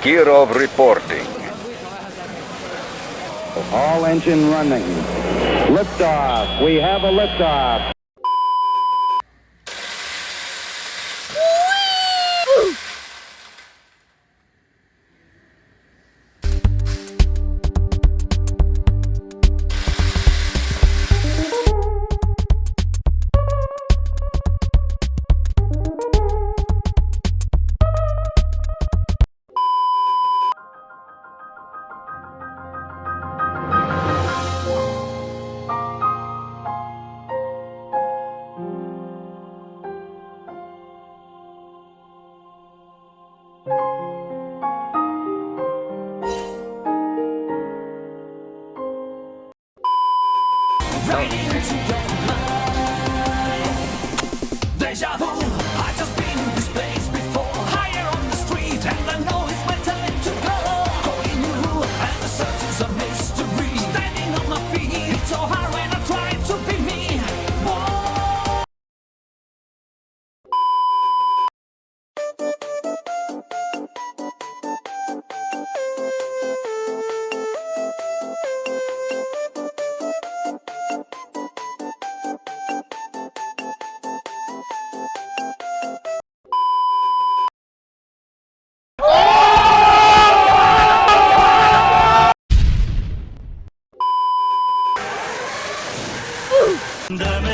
Kirov reporting. All engine running. Liftoff. We have a liftoff. Right into your mind. Deja vu, I just been in this place before. Higher on the street, and I know it's my time to go. Calling you, and the search is a mystery. Standing on my feet, it's so hard when I try to be me. Whoa. Deme